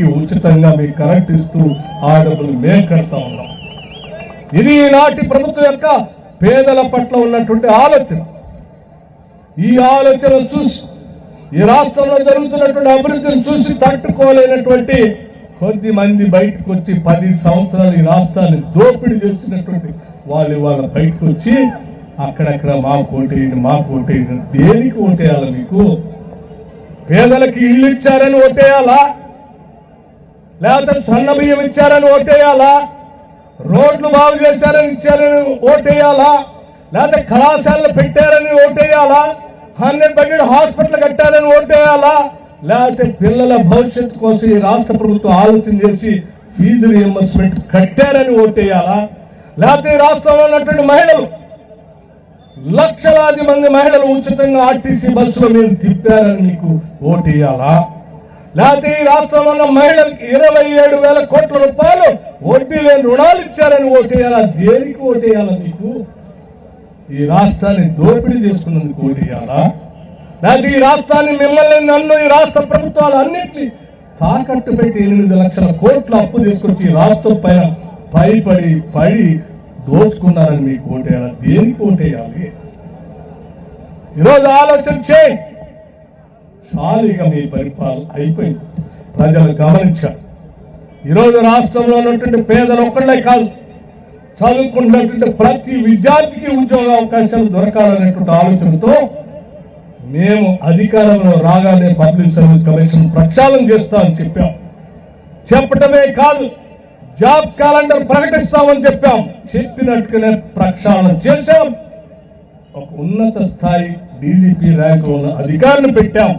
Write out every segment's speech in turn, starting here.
ఇంటికి ఉచితంగా మీకు కరెంట్ ఇస్తూ ఆ డబ్బులు మేము కడతా ఉన్నాం. ఇది ఈనాటి ప్రభుత్వం యొక్క పేదల పట్ల ఉన్నటువంటి ఆలోచన. ఈ ఆలోచన చూసి ఈ రాష్ట్రంలో జరుగుతున్నటువంటి అభివృద్ధిని చూసి తట్టుకోలేనటువంటి కొద్ది మంది బయటకు వచ్చి 10 సంవత్సరాలు ఈ రాష్ట్రాన్ని దోపిడీ చేసినటువంటి వాళ్ళు వాళ్ళ బయటకు వచ్చి అక్కడక్కడ మాకు ఓటేయండి దేనికి ఓటేయాలి? మీకు పేదలకి ఇల్లు ఇచ్చారని ఓటేయాలా? లేకపోతే సన్న బియ్యం ఇచ్చారని ఓటేయాలా? రోడ్లు బాగు ఇచ్చారని ఓటేయాలా? లేకపోతే కళాశాలలు పెట్టారని ఓటేయాలా? 100 బెడ్ హాస్పిటల్ కట్టారని ఓటేయాలా? లేకపోతే పిల్లల భవిష్యత్తు కోసం ఈ రాష్ట్ర ప్రభుత్వం ఆలోచన చేసి ఫీజు రియంబర్స్మెంట్ కట్టారని ఓటేయాలా? లేకపోతే ఈ రాష్ట్రంలో ఉన్నటువంటి మహిళలు లక్షలాది మంది మహిళలు ఉచితంగా ఆర్టీసీ బస్సులో మీరు తిప్పారని మీకు ఓటేయాలా? లేకపోతే ఈ రాష్ట్రంలో ఉన్న మహిళలకు 27,000 కోట్ల రూపాయలు వడ్డీ లేని రుణాలు ఇచ్చారని ఓటేయాలా? దేనికి ఓటేయాలా? మీకు ఈ రాష్ట్రాన్ని దోపిడీ చేసుకున్నందుకు ఓటేయాలా? లేకపోతే ఈ రాష్ట్రాన్ని మిమ్మల్ని నన్ను ఈ రాష్ట్ర ప్రభుత్వాలు అన్నింటినీ తాకట్టు పెట్టి 8 లక్షల కోట్ల అప్పు తీసుకొచ్చి ఈ రాష్ట్రం పైన పడి దోచుకున్నారని మీకు ఓటేయాలా? దేనికి ఓటేయాలి? ఈరోజు ఆలోచన చేయి. చాలీగా మీ పరిపాలన అయిపోయింది. ప్రజలు గమనించారు. ఈరోజు రాష్ట్రంలో ఉన్నటువంటి పేదలు ఒక్కళ్ళే కాదు, చదువుకున్నటువంటి ప్రతి విద్యార్థికి ఉద్యోగ అవకాశాలు దొరకాలనేటువంటి ఆలోచనతో మేము అధికారంలో రాగానే పబ్లిక్ సర్వీస్ కమిషన్ ప్రక్షాళన చేస్తామని చెప్పాం. చెప్పటమే కాదు, జాబ్ క్యాలెండర్ ప్రకటిస్తామని చెప్పాం. చెప్పినట్టుగానే ప్రక్షాళన చేశాం. ఒక ఉన్నత స్థాయి డీజీపీ ర్యాంకులో ఉన్న అధికారిని పెట్టాం.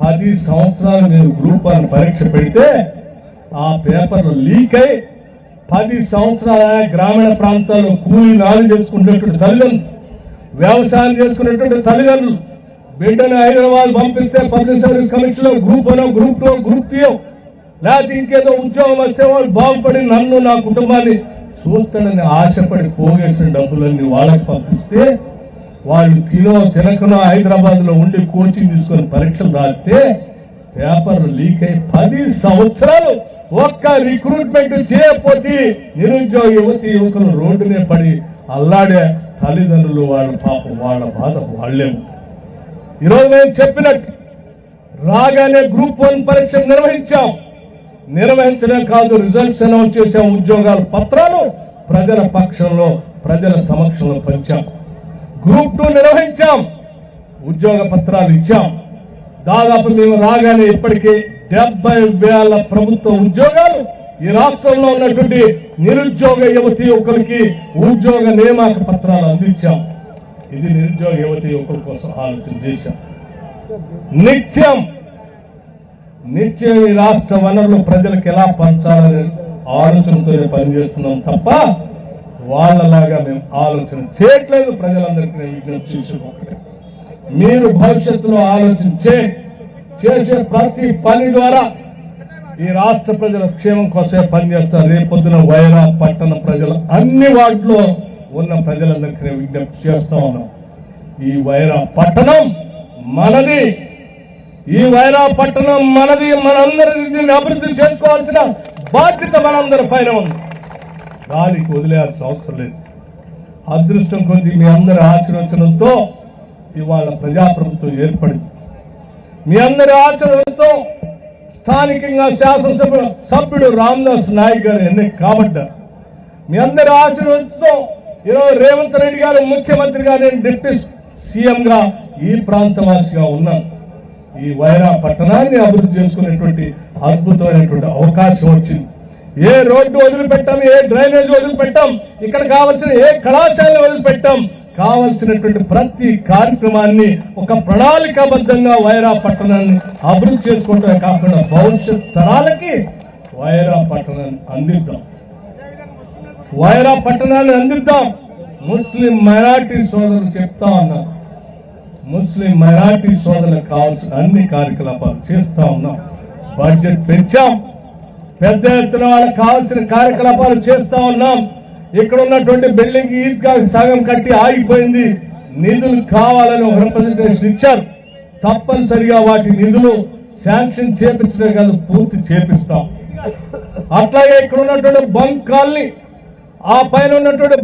10 సంవత్సరాలు మీరు గ్రూప్ 1 పరీక్ష పెడితే ఆ పేపర్లు లీక్ అయి 10 సంవత్సరాల గ్రామీణ ప్రాంతాల్లో కూలీ నాలు చేసుకునేటువంటి తల్లిదండ్రులు, వ్యవసాయం చేసుకునేటువంటి తల్లిదండ్రులు బిడ్డను హైదరాబాద్ పంపిస్తే పబ్లిక్ సర్వీస్ కమిషన్ లో గ్రూప్ 1, గ్రూప్ 2, గ్రూప్ 3 లేకపోతే ఇంకేదో ఉద్యోగం వస్తే వాళ్ళు బాగుపడి నన్ను నా కుటుంబాన్ని చూస్తాడని ఆశపడి పోగేసిన డబ్బులన్నీ వాళ్ళకి పంపిస్తే వాళ్ళు తినకనో హైదరాబాద్ లో ఉండి కోచింగ్ తీసుకొని పరీక్షలు రాస్తే పేపర్లు లీక్ అయి 10 సంవత్సరాలు ఒక్క రిక్రూట్మెంట్ చేయకపోతే నిరుద్యోగ యువకులు రోడ్డునే పడి అల్లాడే తల్లిదండ్రులు వాళ్ళ పాపం వాళ్ళ బాధ వాళ్ళేమో. ఈరోజు నేను చెప్పినట్టు రాగానే గ్రూప్ 1 పరీక్ష నిర్వహించడం కాదు, రిజల్ట్స్ అనౌన్స్ చేశాం. ఉద్యోగాల పత్రాలు ప్రజల పక్షంలో ప్రజల సమక్షంలో పంచాం. గ్రూప్ 2 నిర్వహించాం, ఉద్యోగ పత్రాలు ఇచ్చాం. దాదాపు మేము రాగానే ఇప్పటికీ 70,000 ప్రభుత్వ ఉద్యోగాలు ఈ రాష్ట్రంలో ఉన్నటువంటి నిరుద్యోగ యువకులకి ఉద్యోగ నియామక పత్రాలు అందించాం. ఇది నిరుద్యోగ యువకుల కోసం ఆలోచన చేశాం. నిత్యం ఈ రాష్ట్ర వనరులు ప్రజలకు ఎలా పంచాలని ఆలోచనతోనే పనిచేస్తున్నాం తప్ప వాళ్ళలాగా మేము ఆలోచన చేయట్లేదు. ప్రజలందరికీ నేను విజ్ఞప్తి చేసుకోవాలి, మీరు భవిష్యత్తులో ఆలోచన చేసే ప్రతి పని ద్వారా ఈ రాష్ట్ర ప్రజల క్షేమం కోసమే పనిచేస్తారు. రేపొద్దున వైరా పట్టణ ప్రజలు అన్ని వార్డులో ఉన్న ప్రజలందరికీ నేను విజ్ఞప్తి చేస్తా ఉన్నాం. ఈ వైరా పట్టణం మనది, ఈ వైరా పట్టణం మనది. మనందరినీ అభివృద్ధి చేసుకోవాల్సిన బాధ్యత మనందరి పైన ఉంది. దానికి వదిలేయాల్సిన అవసరం లేదు. అదృష్టం కొద్ది మీ అందరి ఆశీర్వచనంతో ఇవాళ ప్రజాప్రభుత్వం ఏర్పడింది. మీ అందరి ఆశీర్వచనంతో స్థానికంగా శాసనసభ్యుడు రామదాస్ నాయక్ గారు ఎన్నిక కాబడ్డారు. మీ అందరి ఆశీర్వచనంతో ఈరోజు రేవంత్ రెడ్డి గారు ముఖ్యమంత్రిగా, నేను డిప్యూటీ సీఎంగా ఈ ప్రాంతవాసిగా ఉన్నాను. ఈ వైరా పట్టణాన్ని అభివృద్ధి చేసుకునేటువంటి అద్భుతమైనటువంటి అవకాశం వచ్చింది. ఏ రోడ్డు వదిలిపెట్టాం, ఏ డ్రైనేజ్ వదిలిపెట్టాం, ఇక్కడ కావాల్సిన ఏ కళాశాల వదిలిపెట్టాం. కావలసినటువంటి ప్రతి కార్యక్రమాన్ని ఒక ప్రణాళికాబద్ధంగా వైరా పట్టణాన్ని అభివృద్ధి చేసుకోవటమే కాకుండా భవిష్యత్ తరాలకి వైరా పట్టణాన్ని అందిద్దాం. వైరా పట్టణాన్ని అందిద్దాం. ముస్లిం మైనార్టీ సోదరులు చెప్తా ఉన్నారు, ముస్లిం మైనార్టీ సోదరులకు కావాల్సిన అన్ని కార్యకలాపాలు చేస్తా ఉన్నాం. బడ్జెట్ పెంచాం, పెద్ద ఎత్తున వాళ్ళకి కావాల్సిన కార్యకలాపాలు చేస్తా ఉన్నాం. ఇక్కడ ఉన్నటువంటి బిల్డింగ్ ఈద్గా సగం కట్టి ఆగిపోయింది. నిధులు కావాలని ఒక రిప్రజెంటేషన్ ఇచ్చారు. తప్పనిసరిగా వాటి నిధులు శాంక్షన్ చేపించడం కాదు, పూర్తి చేపిస్తాం. అట్లాగే ఇక్కడ ఉన్నటువంటి బంక్ కాలనీ, ఆ పైన ఉన్నటువంటి